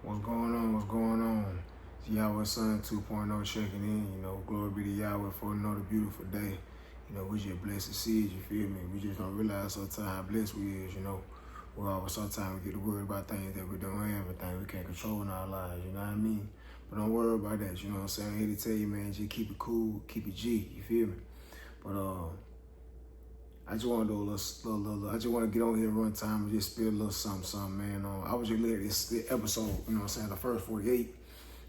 What's going on? What's going on? It's Yahweh Son 2.0 checking in. Glory be to Yahweh for another beautiful day. We just blessed to see it, you feel me? We just don't realize sometimes how blessed we is, sometimes we get worried about things that we don't have, everything we can't control in our lives, you know what I mean? But don't worry about that, you know what I'm saying? I'm here to tell you, man, just keep it cool, keep it G, you feel me? But I just want to do a little I just want to get on here one time and just spill a little something, man. I was just looking at this episode, the first 48.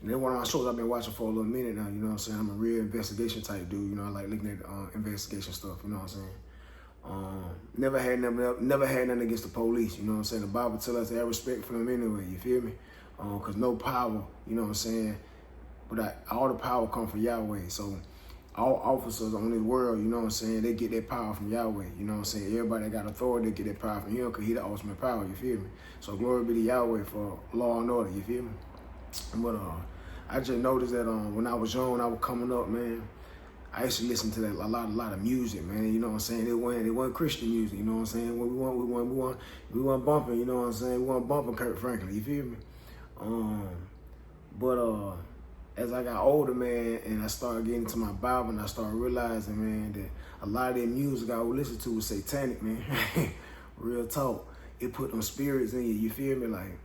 And then one of my shows I've been watching for a little minute now, I'm a real investigation type dude, I like looking at investigation stuff, Never had nothing against the police, The Bible tells us to have respect for them anyway, you feel me? Because no power, but all the power comes from Yahweh, so all officers on this world, they get their power from Yahweh, Everybody that got authority, they get their power from him because he the ultimate power, you feel me? So glory be to Yahweh for law and order, you feel me? But I just noticed that when I was young, when I was coming up, man, I used to listen to that a lot of music, man, It wasn't Christian music, When we weren't bumping, We weren't bumping Kirk Franklin, you feel me? But as I got older, man, and I started getting into my Bible, and I started realizing, man, that a lot of that music I would listen to was satanic, man. Real talk. It put them spirits in you. You feel me? Like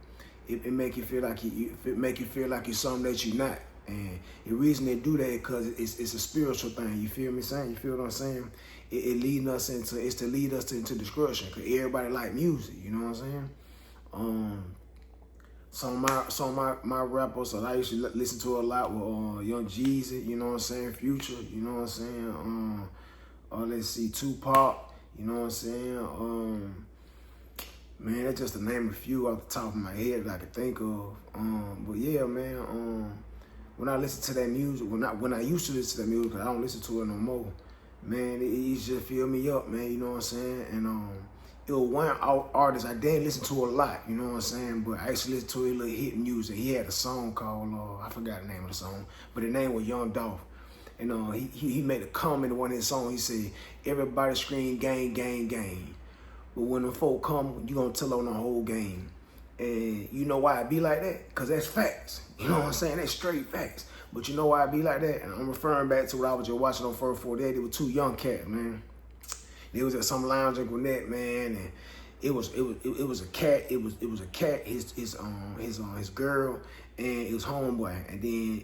it make you feel like you're something that you're not. And the reason they do that is because it's a spiritual thing. You feel me saying? You feel what I'm saying? It's to lead us into destruction. Cause everybody like music. You know what I'm saying? Some of my rappers that I used to listen to a lot were Young Jeezy, Future, let's see, Tupac, man, that's just to name a few off the top of my head that I could think of. But yeah, man, when I listen to that music, when I used to listen to that music, 'cause I don't listen to it no more, man, it used to fill me up, man, And it was one artist I didn't listen to a lot, But I used to listen to his little hit music. He had a song called, I forgot the name of the song, but the name was Young Dolph. And he made a comment in one of his songs. He said, everybody scream gang, gang, gang. But when the folk come, you gonna tell on the whole game. And you know why it be like that? Because that's facts. That's straight facts. But you know why it be like that? And I'm referring back to what I was just watching on First 48. There were two young cats, man. They was at some lounge in Gwinnett, man, and it was a cat. It was a cat. His girl and his homeboy, and then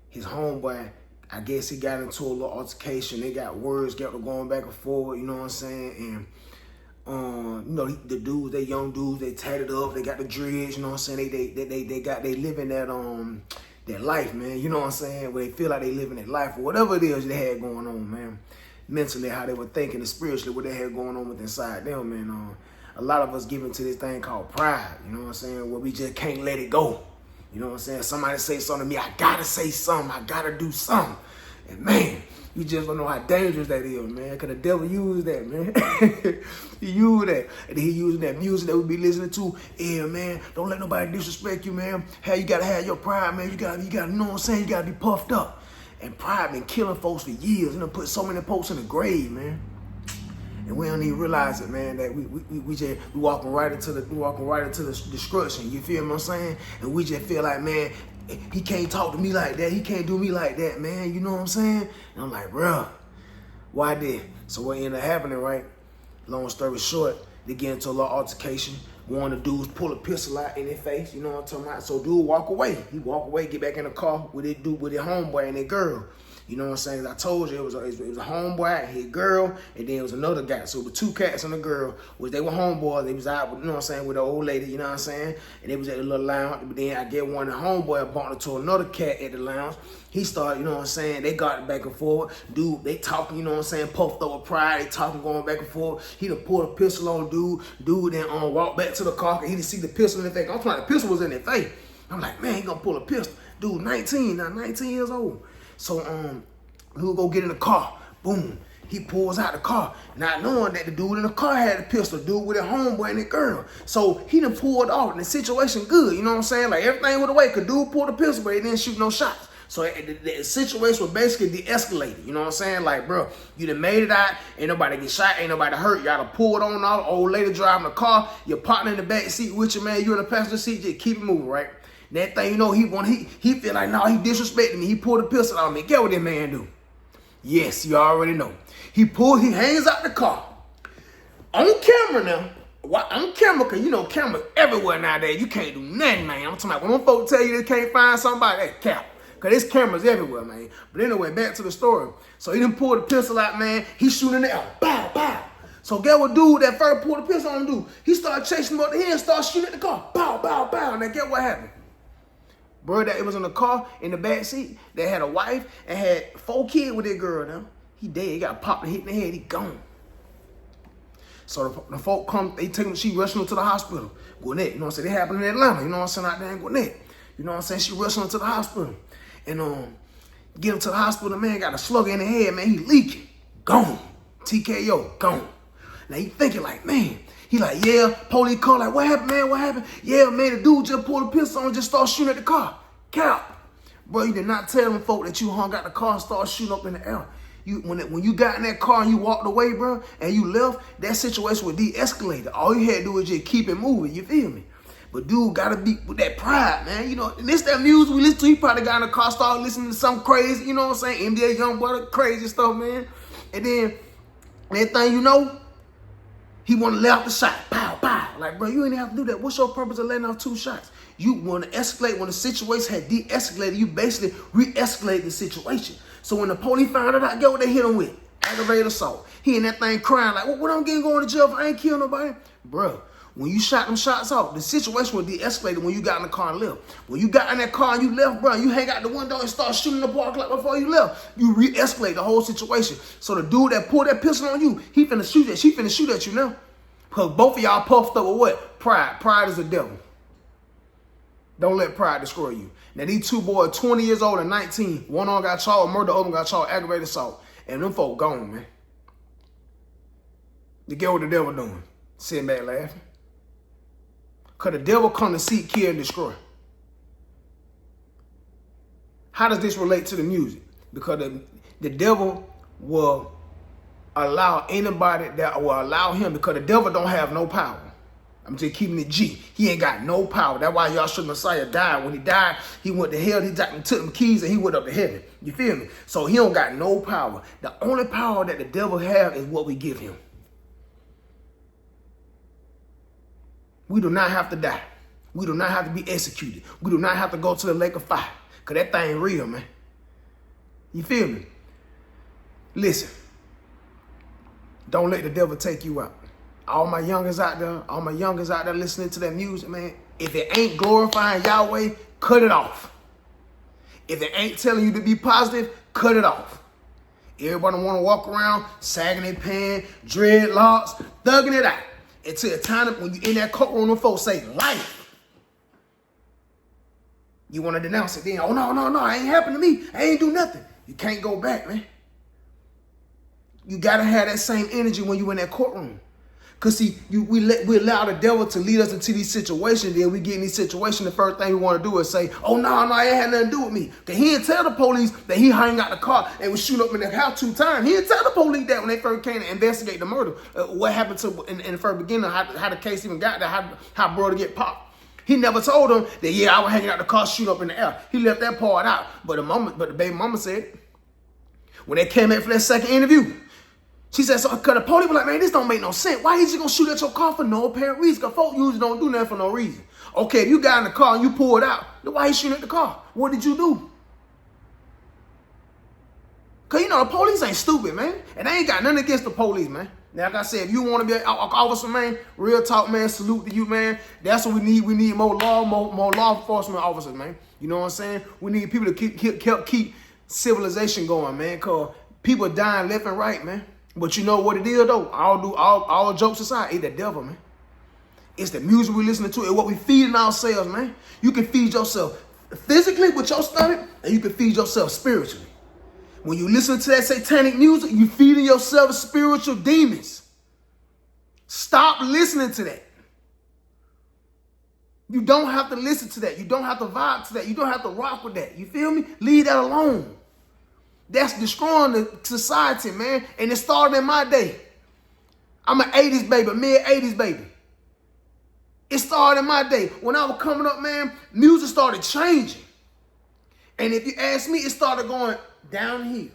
his homeboy, I guess he got into a little altercation. They got words, got going back and forth. And the dudes, they young dudes, they tatted up. They got the dreads. They living that life, man. Where they feel like they living that life or whatever it is they had going on, man. Mentally, how they were thinking, and spiritually, what they had going on with inside them, man. A lot of us give into this thing called pride, where we just can't let it go. Somebody say something to me, I gotta say something, I gotta do something. And man, you just don't know how dangerous that is, man, because the devil used that, man. He used that. And then he using that music that we be listening to. Yeah, man, don't let nobody disrespect you, man. Hey, you gotta have your pride, man. You gotta, you know what I'm saying? You gotta be puffed up. And pride been killing folks for years. Put so many folks in the grave, man. And we don't even realize it, man. That we walking right into the destruction. You feel what I'm saying? And we just feel like, man, he can't talk to me like that. He can't do me like that, man. You know what I'm saying? And I'm like, bruh, why did? So what ended up happening, right? Long story short, they get into a little altercation. One of the dudes pull a pistol out in their face, you know what I'm talking about? So dude walk away. He walk away, get back in the car with his homeboy and their girl. You know what I'm saying? I told you it was a homeboy and his girl, and then it was another guy. So the two cats and the girl, they were homeboys. They was out, with the old lady, you know what I'm saying? And they was at a little lounge. But then I get one of the homeboy bumped into another cat at the lounge. He started, they got back and forth. Dude, they talking, puffed up with pride. They talking, going back and forth. He done pulled a pistol on dude. Dude then walked back to the car. He didn't see the pistol in their face. I'm talking, the pistol was in their face. I'm like, man, he gonna pull a pistol. Dude, 19 years old. So, dude go get in the car. Boom. He pulls out the car, not knowing that the dude in the car had a pistol, dude with a homeboy and a girl. So he done pulled off, and the situation good, you know what I'm saying? Like everything went away, cause dude pulled a pistol, but he didn't shoot no shots. So the situation was basically de-escalated, you know what I'm saying? Like, bro, you done made it out, ain't nobody get shot, ain't nobody hurt. Y'all done pulled on all, old lady driving the car, your partner in the back seat with you, man, you in the passenger seat, just keep it moving, right? That thing, you know, he feel like, no, he disrespected me. He pulled a pistol on me. Get what that man do? Yes, you already know. He hangs out the car. On camera now. On camera, because you know cameras everywhere nowadays. You can't do nothing, man. I'm talking about when them folks tell you they can't find somebody, that's cap. Because there's cameras everywhere, man. But anyway, back to the story. So he done pulled the pistol out, man. He's shooting it out. Bow, bow. So get what dude that first pulled the pistol on dude. He started chasing him up the hill and started shooting at the car. Bow, bow, bow. And then get what happened? Bro, that it was in the car, in the back seat. They had a wife and had 4 kids with that girl now. He dead. He got popped and hit in the head. He gone. So the folk come, they take him, she rushing him to the hospital. Gwinnett, you know what I'm saying? They happened in Atlanta, you know what I'm saying, out there in Gwinnett. You know what I'm saying? She rushing him to the hospital. And get him to the hospital, the man got a slug in the head, man. He leaking. Gone. TKO, gone. Now he thinking like, man, he like, yeah, police call, like, what happened, man? What happened? Yeah, man, the dude just pulled a pistol on and just started shooting at the car. Cap. Bro, you did not tell them folk that you hung out the car and started shooting up in the air. When you got in that car and you walked away, bro, and you left, that situation would de-escalate. All you had to do was just keep it moving, you feel me? But dude gotta be with that pride, man. You know, and this that music we listen to, he probably got in the car, started listening to some crazy, you know what I'm saying? NBA Youngboy, crazy stuff, man. And then, that thing you know, he wanna let off the shot. Pow, pow. Like, bro, you ain't have to do that. What's your purpose of letting off 2 shots? You wanna escalate. When the situation had de-escalated, you basically re-escalate the situation. So when the police found it out, get what they hit him with? Aggravated assault. He in that thing crying like, what I'm getting going to jail if I ain't kill nobody? Bro, when you shot them shots off, the situation was de-escalated when you got in the car and left. When you got in that car and you left, bro, you hang out the window and start shooting the park like before you left. You re-escalate the whole situation. So the dude that pulled that pistol on you, she finna shoot at you now. Because both of y'all puffed up with what? Pride. Pride is a devil. Don't let pride destroy you. Now, these 2 boys, 20 years old and 19, one of them got charged with murder, the other one got charged with aggravated assault. And them folk gone, man. You get what the devil doing? Sitting back laughing. Because the devil come to seek, kill, and destroy. How does this relate to the music? Because the devil will allow anybody that will allow him, because the devil don't have no power. I'm just keeping it G. He ain't got no power. That's why Yahshua Messiah died. When he died, he went to hell. He took them keys and he went up to heaven. You feel me? So he don't got no power. The only power that the devil have is what we give him. We do not have to die. We do not have to be executed. We do not have to go to the lake of fire. Because that thing real, man. You feel me? Listen. Don't let the devil take you out. All my youngers out there listening to that music, man, if it ain't glorifying Yahweh, cut it off. If it ain't telling you to be positive, cut it off. Everybody want to walk around sagging their pants, dreadlocks, thugging it out. Until the time when you in that courtroom, them folks say life. You want to denounce it then. Oh, no, it ain't happened to me. I ain't do nothing. You can't go back, man. You got to have that same energy when you in that courtroom. Because, see, we allow the devil to lead us into these situations. Then we get in these situations, the first thing we want to do is say, oh, no, it ain't had nothing to do with me. Because he didn't tell the police that he hung out the car and was shooting up in the house 2 times. He didn't tell the police that when they first came to investigate the murder. What happened to in the first beginning, how the case even got there, how brother get popped. He never told them that, yeah, I was hanging out the car, shooting up in the air. He left that part out. But the baby mama said, when they came in for that second interview, she said, so, because the police were like, man, this don't make no sense. Why is he going to shoot at your car for no apparent reason? Because folks usually don't do nothing for no reason. Okay, if you got in the car and you pulled out, then why he shooting at the car? What did you do? Because, you know, the police ain't stupid, man. And they ain't got nothing against the police, man. Now, like I said, if you want to be an officer, man, real talk, man, salute to you, man. That's what we need. We need more law enforcement officers, man. You know what I'm saying? We need people to keep civilization going, man, because people dying left and right, man. But you know what it is, though? All jokes aside, it's the devil, man. It's the music we listening to. It's what we feeding ourselves, man. You can feed yourself physically with your stomach, and you can feed yourself spiritually. When you listen to that satanic music, you feeding yourself spiritual demons. Stop listening to that. You don't have to listen to that. You don't have to vibe to that. You don't have to rock with that. You feel me? Leave that alone. That's destroying the society, man. And it started in my day. I'm an 80s baby, mid-80s baby. It started in my day. When I was coming up, man, music started changing. And if you ask me, it started going downhill.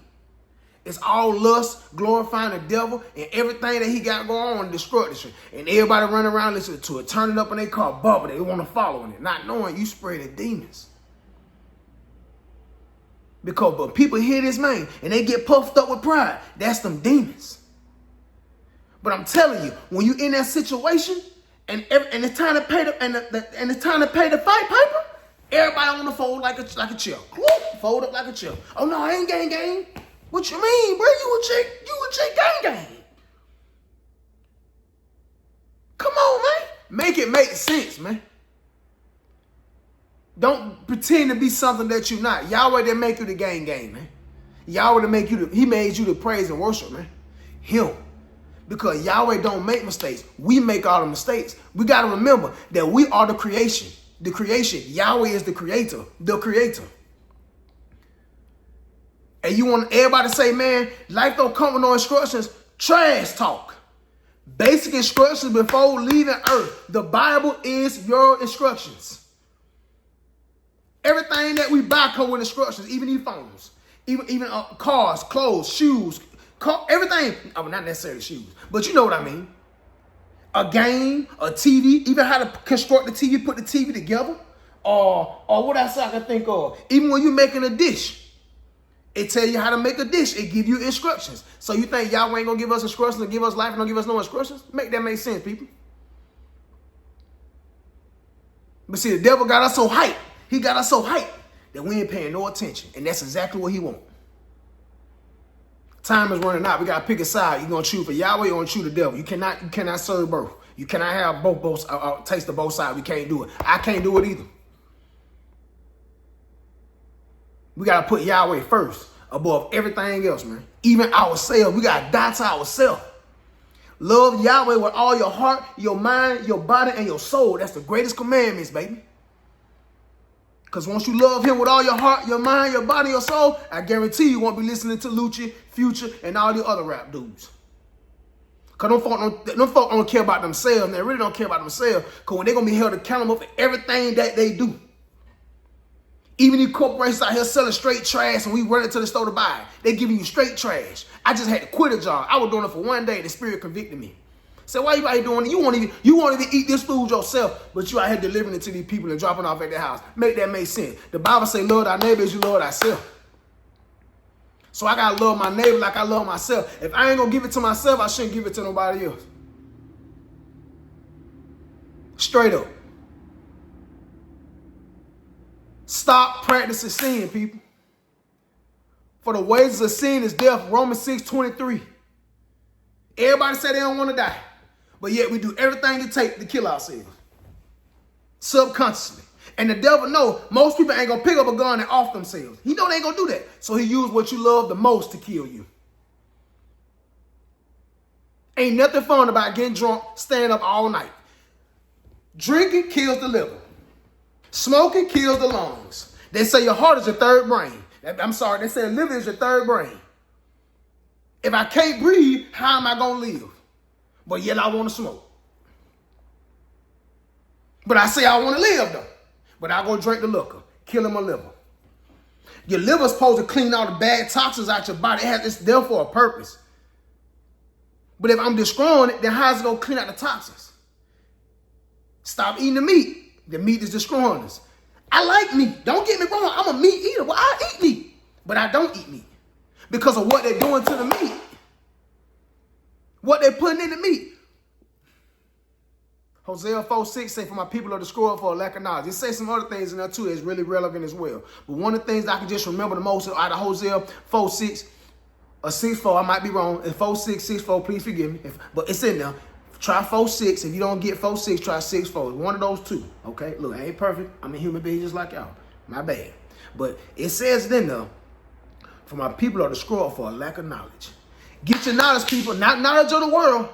It's all lust, glorifying the devil, and everything that he got going on, destruction. And everybody running around listening to it, turning up in their car, bubble. They want to follow it, not knowing you spreading demons. But people hear this, man, and they get puffed up with pride. That's them demons. But I'm telling you, when you in that situation, and it's time to pay and it's time to pay the fight paper, everybody on the fold like a chair. Fold up like a chair. Oh no, I ain't gang. What you mean, bro? You a chick gang. Come on, man. Make it make sense, man. Don't pretend to be something that you're not. Yahweh didn't make you the gang, man. Yahweh didn't make you he made you to praise and worship, man. Him. Because Yahweh don't make mistakes. We make all the mistakes. We got to remember that we are the creation. The creation. Yahweh is the creator. The creator. And you want everybody to say, man, life don't come with no instructions. Trash talk. Basic instructions before leaving earth. The Bible is your instructions. Everything that we buy comes with instructions. Even these phones. Even cars, clothes, shoes. Everything. Oh, not necessarily shoes. But you know what I mean. A game, a TV. Even how to construct the TV, put the TV together. Or what else I can think of. Even when you're making a dish. It tell you how to make a dish. It give you instructions. So you think Yahweh ain't going to give us instructions and give us life and don't give us no instructions? Make that make sense, people. But see, the devil got us so hyped. He got us so hyped that we ain't paying no attention. And that's exactly what he wants. Time is running out. We got to pick a side. You're going to choose for Yahweh or choose the devil. You cannot serve both. You cannot have both taste of both sides. We can't do it. I can't do it either. We got to put Yahweh first above everything else, man. Even ourselves. We got to die to ourselves. Love Yahweh with all your heart, your mind, your body, and your soul. That's the greatest commandments, baby. Because once you love him with all your heart, your mind, your body, your soul, I guarantee you won't be listening to Lucci, Future, and all the other rap dudes. Because them folk don't care about themselves. They really don't care about themselves. Because when they're going to be held accountable for everything that they do. Even these corporations out here selling straight trash and we running to the store to buy it. They giving you straight trash. I just had to quit a job. I was doing it for one day. The spirit convicted me. So why you out here doing it? You won't even eat this food yourself, but you out here delivering it to these people and dropping off at their house. Make that make sense. The Bible say, love thy neighbor as you love thyself. So I got to love my neighbor like I love myself. If I ain't going to give it to myself, I shouldn't give it to nobody else. Straight up. Stop practicing sin, people. For the wages of sin is death. Romans 6:23. Everybody say they don't want to die. But yet we do everything it takes to kill ourselves. Subconsciously. And the devil know most people ain't going to pick up a gun and off themselves. He know they ain't going to do that. So he used what you love the most to kill you. Ain't nothing fun about getting drunk, staying up all night. Drinking kills the liver. Smoking kills the lungs. They say your heart is your third brain. I'm sorry, they say the liver is your third brain. If I can't breathe, how am I going to live? But yet I want to smoke. But I say I want to live though. But I go drink the liquor, killing my liver. Your liver's supposed to clean all the bad toxins out your body. It's there for a purpose. But if I'm destroying it, then how's it going to clean out the toxins? Stop eating the meat. The meat is destroying us. I like meat. Don't get me wrong. I'm a meat eater. Well, I eat meat. But I don't eat meat. Because of what they're doing to the meat. What they're putting in the meat. Hosea 4:6 say, for my people are destroyed for a lack of knowledge. It says some other things in there too that's really relevant as well. But one of the things I can just remember the most out of Hosea 4:6 or 6:4, I might be wrong. If 4:6, 6:4, please forgive me. But it's in there. Try 4:6. If you don't get 4:6, try 6:4. One of those two. Okay? Look, I ain't perfect. I'm a human being just like y'all. My bad. But it says then though, for my people are destroyed for a lack of knowledge. Get your knowledge, people, not knowledge of the world.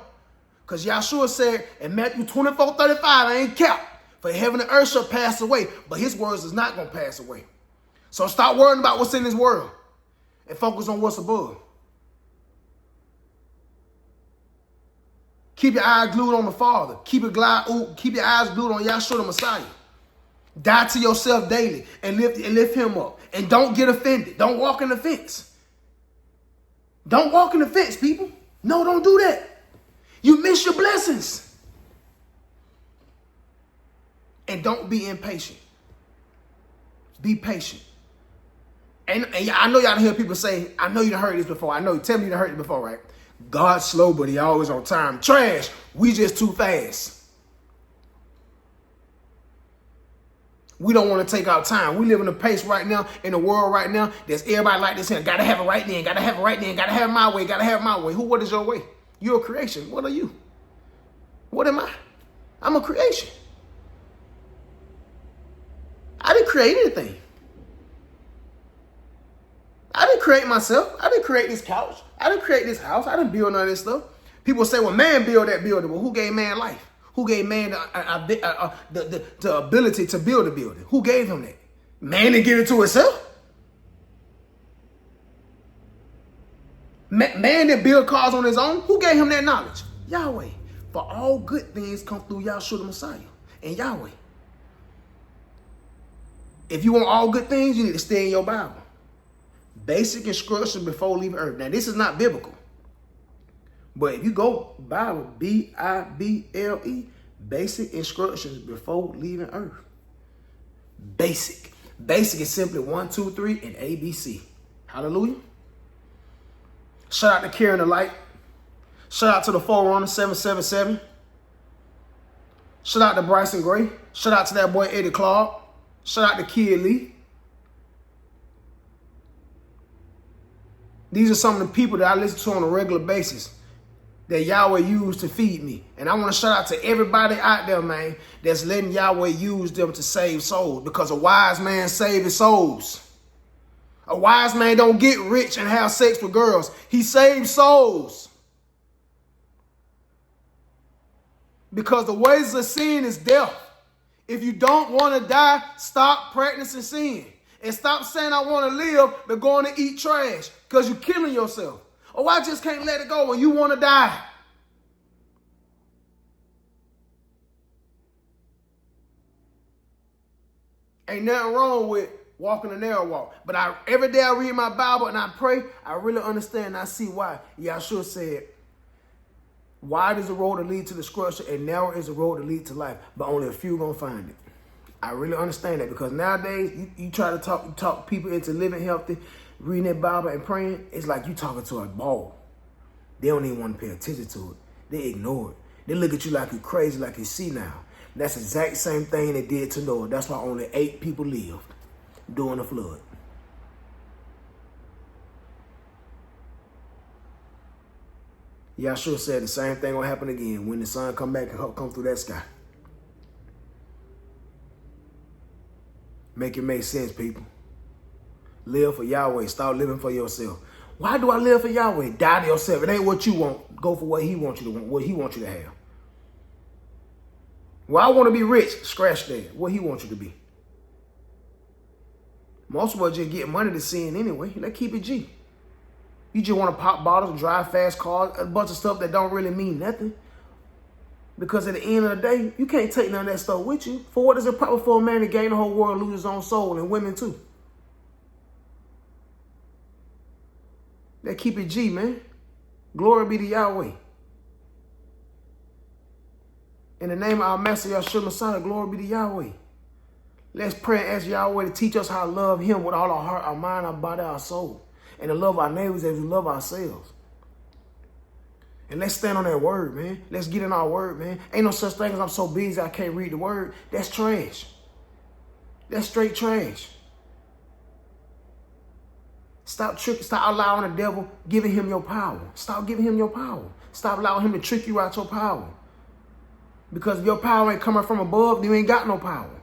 Because Yahshua said in Matthew 24:35, I ain't kept. For heaven and earth shall pass away, but his words is not going to pass away. So stop worrying about what's in this world and focus on what's above. Keep your eyes glued on the Father. Keep your eyes glued on Yahshua the Messiah. Die to yourself daily and lift him up. And don't get offended. Don't walk in the fence. Don't walk in the fence, people. No, don't do that. You miss your blessings. And don't be impatient. Be patient. And I know y'all hear people say, I know you done heard this before. I know, tell me you done heard it before, right? God's slow, but he always on time. Trash. We just too fast. We don't want to take our time. We live in a pace right now, in the world right now, there's everybody like this here. Gotta have it right then. Gotta have it right then. Gotta have it my way. Gotta have it my way. What is your way? You're a creation. What are you? What am I? I'm a creation. I didn't create anything. I didn't create myself. I didn't create this couch. I didn't create this house. I didn't build none of this stuff. People say, well, man built that building. Well, who gave man life? Who gave man the ability to build a building? Who gave him that? Man didn't give it to himself. Man didn't build cars on his own. Who gave him that knowledge? Yahweh. For all good things come through Yahshua the Messiah and Yahweh. If you want all good things, you need to stay in your Bible. Basic instructions before leaving earth. Now, this is not biblical. But if you go Bible, B-I-B-L-E, basic instructions before leaving earth. Basic. Basic is simply 1, 2, 3, and ABC. Hallelujah. Shout out to Karen the Light. Shout out to the Forerunner 777. Shout out to Bryson Gray. Shout out to that boy Eddie Clark. Shout out to Kid Lee. These are some of the people that I listen to on a regular basis that Yahweh used to feed me. And I want to shout out to everybody out there, man, that's letting Yahweh use them to save souls, because a wise man saves his souls. A wise man don't get rich and have sex with girls. He saves souls. Because the wages of sin is death. If you don't want to die, stop practicing sin. And stop saying I want to live, but going to eat trash, because you're killing yourself. Oh, I just can't let it go when you want to die. Ain't nothing wrong with walking a narrow walk. But every day I read my Bible and I pray, I really understand and I see why. Yahshua said, wide is the road that leads to destruction and narrow is the road that leads to life, but only a few gonna find it. I really understand that, because nowadays you try to talk people into living healthy, reading their Bible and praying. It's like you talking to a ball. They don't even want to pay attention to it. They ignore it. They look at you like you're crazy, like you see now. That's the exact same thing they did to Noah. That's why only 8 people lived during the flood. Yahshua said the same thing will happen again when the sun come back and come through that sky. Make it make sense, people. Live for Yahweh. Stop living for yourself. Why do I live for Yahweh? Die to yourself. It ain't what you want. Go for what he wants you to want, what he wants you to have. Well, I want to be rich. Scratch that. What he wants you to be. Most of us just get money to sin anyway. Let's keep it G. You just want to pop bottles, drive fast cars, a bunch of stuff that don't really mean nothing. Because at the end of the day, you can't take none of that stuff with you. For what is it proper for a man to gain the whole world and lose his own soul, and women too? They keep it G, man. Glory be to Yahweh. In the name of our Master Yahshua Messiah, glory be to Yahweh. Let's pray and ask Yahweh to teach us how to love him with all our heart, our mind, our body, our soul. And to love our neighbors as we love ourselves. And let's stand on that word, man. Let's get in our word, man. Ain't no such thing as I'm so busy I can't read the word. That's trash. That's straight trash. Stop tricking. Stop allowing the devil giving him your power. Stop giving him your power. Stop allowing him to trick you out your power. Because if your power ain't coming from above, you ain't got no power.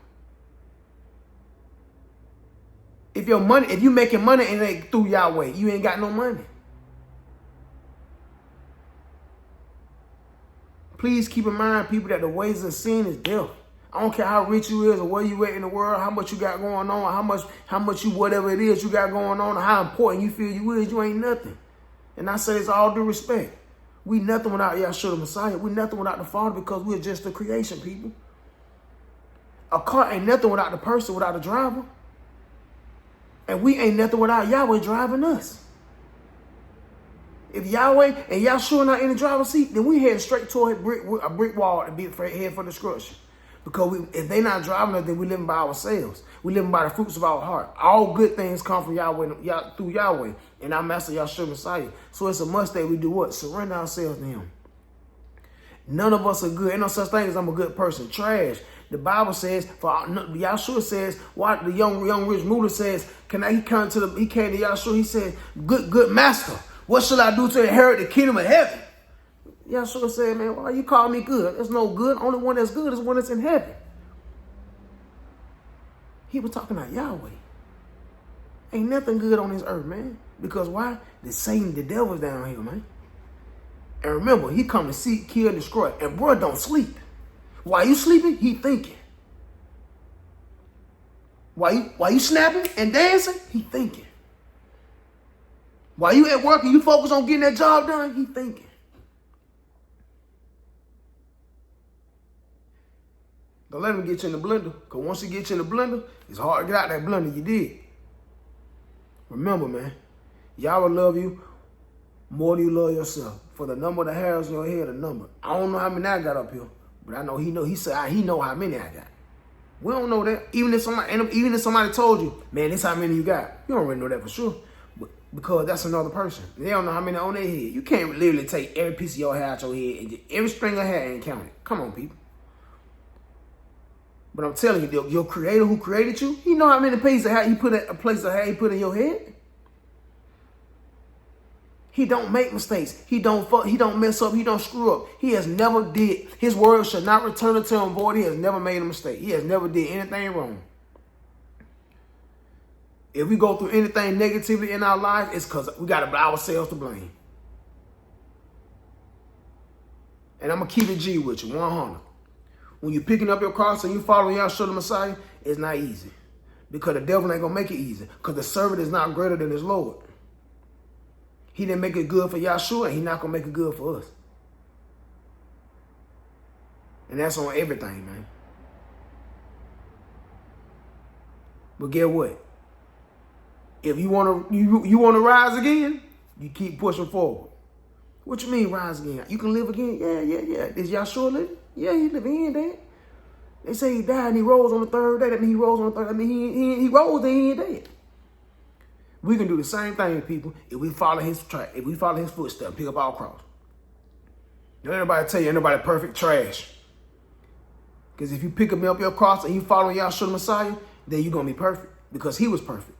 If you making money and it ain't through Yahweh, you ain't got no money. Please keep in mind, people, that the ways of sin is death. I don't care how rich you is or where you at in the world, how much you got going on, how much you, whatever it is you got going on, or how important you feel you is, you ain't nothing. And I say this all due respect. We nothing without Yahshua the Messiah. We nothing without the Father because we're just the creation, people. A car ain't nothing without the person, without the driver. And we ain't nothing without Yahweh driving us. If Yahweh and Yahshua not in the driver's seat, then we head straight toward a brick wall and be head for destruction. Because if they not driving us, then we living by ourselves. We living by the fruits of our heart. All good things come from Yahweh, through Yahweh and our Master Yahshua Messiah. So it's a must that we do what? Surrender ourselves to him. None of us are good. Ain't no such thing as I'm a good person. Trash. The Bible says, Yahshua says, what the young rich ruler says, he came to Yahshua, he said, good master, what shall I do to inherit the kingdom of heaven? Yahshua said, man, why you call me good? There's no good. Only one that's good is one that's in heaven. He was talking about Yahweh. Ain't nothing good on this earth, man. Because why? The devil's down here, man. And remember, he come to seek, kill, and destroy. And bro don't sleep. While you sleeping, he thinking. While you snapping and dancing, he thinking. While you at work and you focus on getting that job done, he thinking. Don't let him get you in the blender. Because once he gets you in the blender, it's hard to get out that blender. You did. Remember, man, Yahweh love you more than you love yourself. For the number of the hairs on your head, a number. I don't know how many I got up here. But I know he said he know how many I got. We don't know that. Even if somebody told you, man, this how many you got. You don't really know that for sure. But because that's another person. They don't know how many on their head. You can't literally take every piece of your hair out your head and every string of hair and count it. Come on, people. But I'm telling you, your creator who created you, he know how many pieces of hair he put in your head. He don't make mistakes. He don't mess up. He don't screw up. He has never did. His word shall not return unto him void. He has never made a mistake. He has never did anything wrong. If we go through anything negatively in our life, it's because we got ourselves to blame. And I'm going to keep it G with you, 100. When you're picking up your cross and you following Yahshua the Messiah, it's not easy. Because the devil ain't going to make it easy. Because the servant is not greater than his Lord. He didn't make it good for Yahshua, and he's not going to make it good for us. And that's on everything, man. But get what? If you want to rise again, you keep pushing forward. What you mean rise again? You can live again? Yeah. Is Yahshua living? Yeah, he living. He ain't dead. They say he died and he rose on the third day. That means he rose on the third. I mean, he rose and he ain't dead. We can do the same thing, people, if we follow his track, if we follow his footsteps, pick up our cross. Don't anybody tell you anybody perfect trash. Because if you pick up your cross and you follow Yahshua the Messiah, then you're going to be perfect because he was perfect.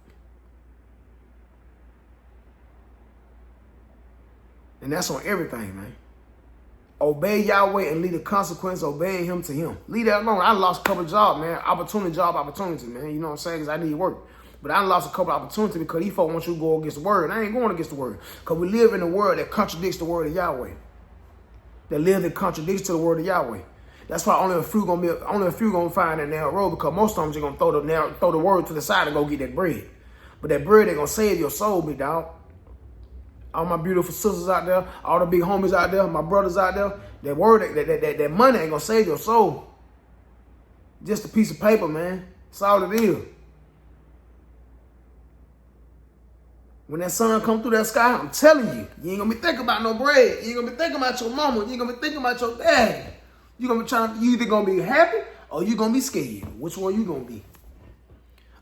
And that's on everything, man. Obey Yahweh and leave the consequence obeying him to him. Leave that alone. I lost a couple of jobs, man. Opportunity, man. You know what I'm saying? Because I need work. But I lost a couple of opportunities because these folks want you to go against the word. And I ain't going against the word. Because we live in a world that contradicts the word of Yahweh. That live that contradicts to the word of Yahweh. That's why only a few gonna find that narrow road, because most of them just gonna throw the word to the side and go get that bread. But that bread ain't gonna save your soul, big dog. All my beautiful sisters out there, all the big homies out there, my brothers out there, that word, that money ain't gonna save your soul. Just a piece of paper, man. That's all it is. When that sun come through that sky, I'm telling you, you ain't gonna be thinking about no bread. You ain't gonna be thinking about your mama. You ain't gonna be thinking about your dad. You either gonna be happy or you gonna be scared. Which one you gonna be?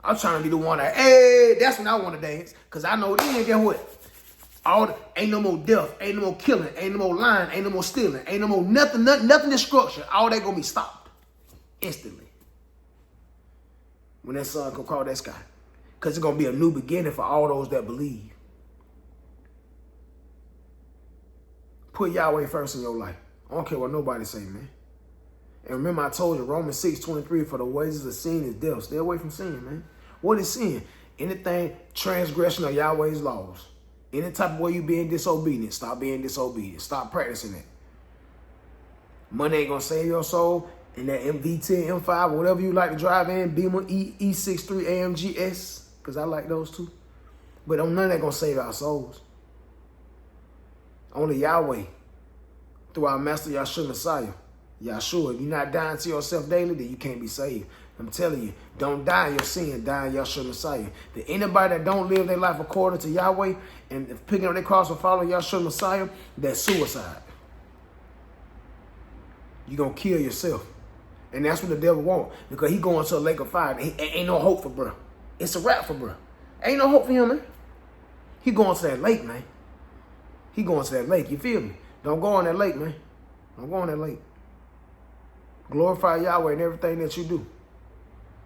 I'm trying to be the one that, hey, that's when I want to dance. Cause I know then, guess what? Ain't no more death, ain't no more killing, ain't no more lying, ain't no more stealing, ain't no more nothing destruction. All that gonna be stopped instantly. When that sun come across that sky. Because it's going to be a new beginning for all those that believe. Put Yahweh first in your life. I don't care what nobody say, man. And remember, I told you, Romans 6:23, for the wages of sin is death. Stay away from sin, man. What is sin? Anything transgression of Yahweh's laws. Any type of way you being disobedient, stop being disobedient. Stop practicing it. Money ain't going to save your soul. And that MV10, M5, whatever you like to drive in, Beamer E63 AMGS, because I like those too. But none of that going to save our souls. Only Yahweh through our Master Yahshua Messiah. Yahshua, if you're not dying to yourself daily, then you can't be saved. I'm telling you, don't die in your sin, die in Yahshua Messiah. That anybody that don't live their life according to Yahweh and picking up their cross and following Yahshua Messiah, that's suicide. You're going to kill yourself. And that's what the devil wants, because he going to a lake of fire. Ain't no hope for bro. It's a wrap for bro. Ain't no hope for him, man. He going to that lake, man. He going to that lake. You feel me? Don't go on that lake, man. Don't go on that lake. Glorify Yahweh in everything that you do.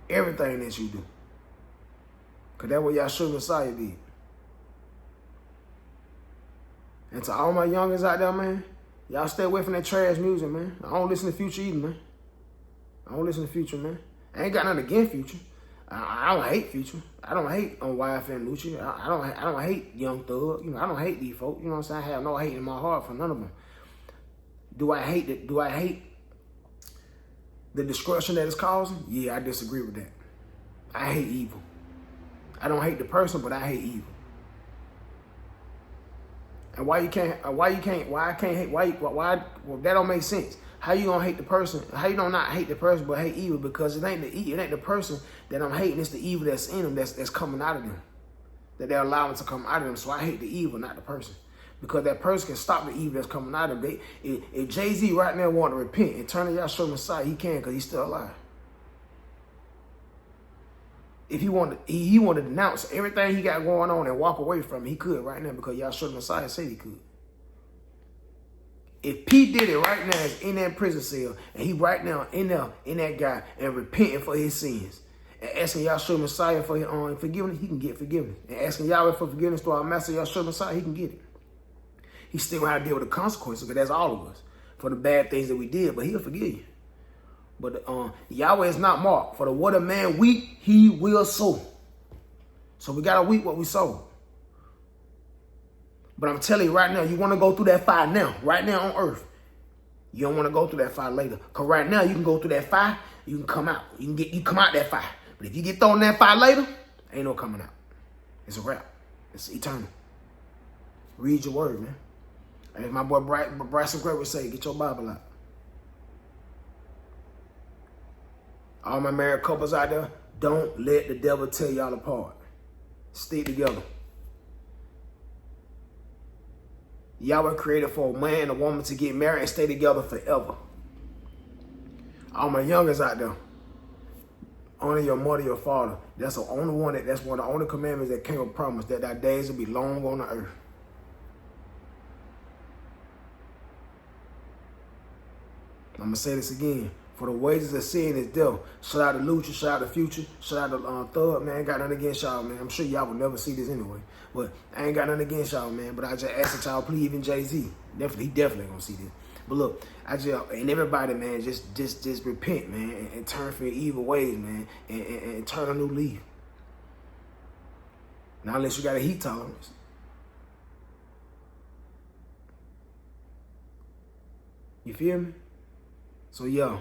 Everything that you do. Because that's what Yahshua Messiah did. And to all my youngins out there, man, y'all stay away from that trash music, man. I don't listen to Future either, man. I don't listen to Future, man. I ain't got nothing against Future. I don't hate Future. I don't hate on YF and Lucci. I don't hate Young Thug. You know, I don't hate these folks. You know what I'm saying? I have no hate in my heart for none of them. Do I hate it? Do I hate the destruction that it's causing? Yeah, I disagree with that. I hate evil. I don't hate the person, but I hate evil. And why I can't hate, well, that don't make sense. How you gonna hate the person? How you don't not hate the person but hate evil? Because it ain't the person that I'm hating, it's the evil that's in them that's coming out of them. That they're allowing to come out of them. So I hate the evil, not the person. Because that person can stop the evil that's coming out of them. If Jay-Z right now want to repent and turn to Yahshua Messiah, he can, because he's still alive. If he wanted to denounce everything he got going on and walk away from it, he could right now, because Yahshua Messiah said he could. If P did it right now, is in that prison cell, and he right now in that guy and repenting for his sins, and asking Yahshua Messiah for his forgiveness, he can get forgiveness. And asking Yahweh for forgiveness through our Master Yahshua Messiah, he can get it. He still gonna have to deal with the consequences, because that's all of us, for the bad things that we did, but he'll forgive you. But Yahweh is not marked. For the what a man weep, he will sow. So we gotta weep what we sow. But I'm telling you right now, you want to go through that fire now, right now on earth. You don't want to go through that fire later. Because right now, you can go through that fire, you can come out. You come out that fire. But if you get thrown in that fire later, ain't no coming out. It's a wrap. It's eternal. Read your word, man. And as my boy Bryson Gray would say, get your Bible out. All my married couples out there, don't let the devil tear y'all apart. Stay together. Yahweh created for a man and a woman to get married and stay together forever. All my youngers out there, honor your mother, your father. That's the only one that's one of the only commandments that came with promise, that thy days will be long on the earth. I'm gonna say this again. For the wages of sin is death. Shout out to Lucha, shout out to Future, shout out to Thug, man. Got nothing against y'all, man. I'm sure y'all will never see this anyway. But I ain't got nothing against y'all, man. But I just ask that y'all please, even Jay-Z. He definitely gonna see this. But look, and everybody, man, just repent, man, and turn from your evil ways, man, and turn a new leaf. Now, unless you got a heat tolerance. You feel me? So, yeah.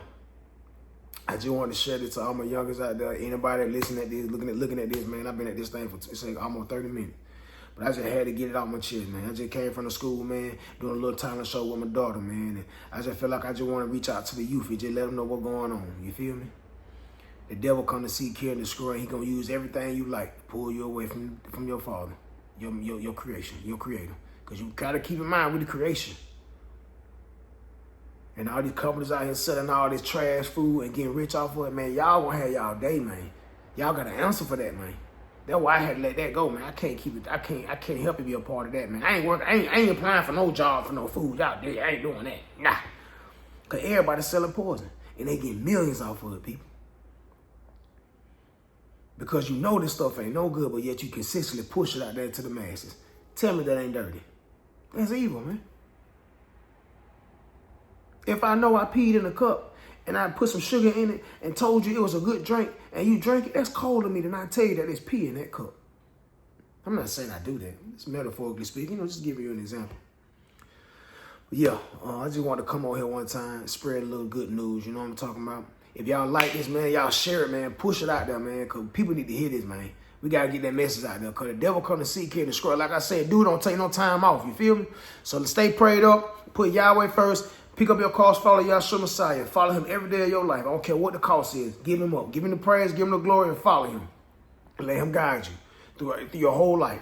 I just wanted to share this to all my youngers out there. Anybody listening at this, looking at this, man, I've been at this thing for almost 30 minutes. But I just had to get it out my chest, man. I just came from the school, man, doing a little talent show with my daughter, man. And I just feel like I just want to reach out to the youth and just let them know what's going on. You feel me? The devil come to seek, kill, and destroy. He going to use everything you like, pull you away from your father, your creation, your creator. Because you got to keep in mind with the creation. And all these companies out here selling all this trash food and getting rich off of it, man, y'all gonna have y'all day, man. Y'all got to answer for that, man. That's why I had to let that go, man. I can't keep it. I can't help you be a part of that, man. I ain't applying for no job for no food out there. I ain't doing that. Nah. Cause everybody's selling poison. And they get millions off of it, people. Because you know this stuff ain't no good, but yet you consistently push it out there to the masses. Tell me that ain't dirty. That's evil, man. If I know I peed in a cup and I put some sugar in it and told you it was a good drink and you drank it, that's cold to me to not tell you that there's pee in that cup. I'm not saying I do that. It's metaphorically speaking. Just giving you an example. But yeah, I just want to come on here one time, spread a little good news. You know what I'm talking about? If y'all like this, man, y'all share it, man. Push it out there, man, because people need to hear this, man. We got to get that message out there because the devil come to seek, kill, and destroy. Like I said, dude, don't take no time off. You feel me? So stay prayed up. Put Yahweh first. Pick up your cross. Follow Yahshua Messiah. Follow him every day of your life. I don't care what the cost is. Give him up. Give him the praise. Give him the glory and follow him. And let him guide you through your whole life.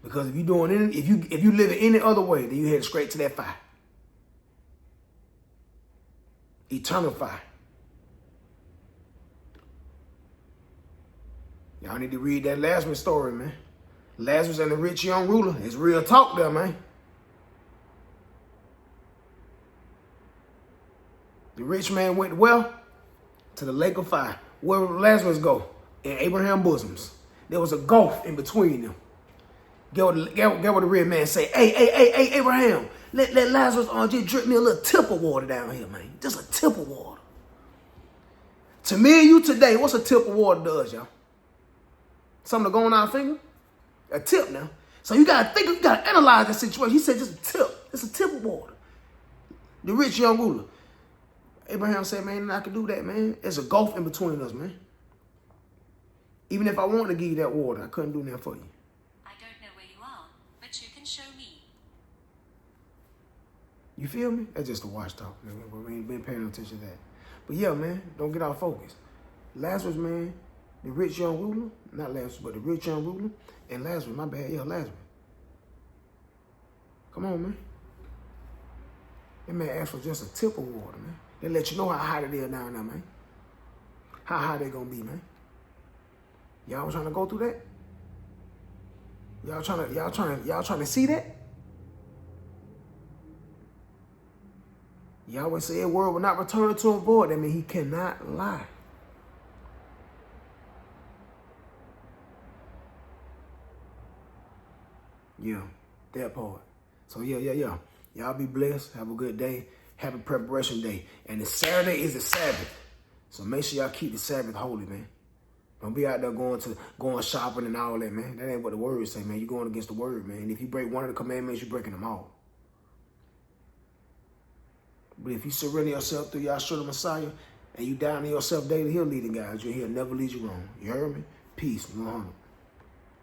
Because if you doing any, if you live it any other way, then you head straight to that fire. Eternal fire. Y'all need to read that Lazarus story, man. Lazarus and the rich young ruler. It's real talk there, man. The rich man went well to the lake of fire. Where did Lazarus go? In Abraham's bosoms. There was a gulf in between them. Get what the red man say. Hey, Abraham, let Lazarus just drink me a little tip of water down here, man. Just a tip of water. To me and you today, what's a tip of water does, y'all? Something to go on our finger? A tip now. So you got to analyze that situation. He said just a tip. It's a tip of water. The rich young ruler. Abraham said, man, I can do that, man. There's a gulf in between us, man. Even if I wanted to give you that water, I couldn't do that for you. I don't know where you are, but you can show me. You feel me? That's just a watch talk. We ain't been paying attention to that. But yeah, man, don't get off focus. Lazarus, man, the rich young ruler, not Lazarus, but the rich young ruler, and Lazarus, my bad, yeah, Lazarus. Come on, man. That man asked for just a tip of water, man. They let you know how hot it is down there, man. How hot they gonna be, man. Y'all trying to go through that? Y'all trying to see that? Yahweh said a word will not return to him void. That means he cannot lie. Yeah, that part. So yeah. Y'all be blessed. Have a good day. Happy preparation day. And the Saturday is the Sabbath. So make sure y'all keep the Sabbath holy, man. Don't be out there going shopping and all that, man. That ain't what the word say, man. You're going against the word, man. If you break one of the commandments, you're breaking them all. But if you surrender yourself through Yahshua the Messiah and you die to yourself daily, he'll lead and guide you. He'll never lead you wrong. You heard me? Peace. 100.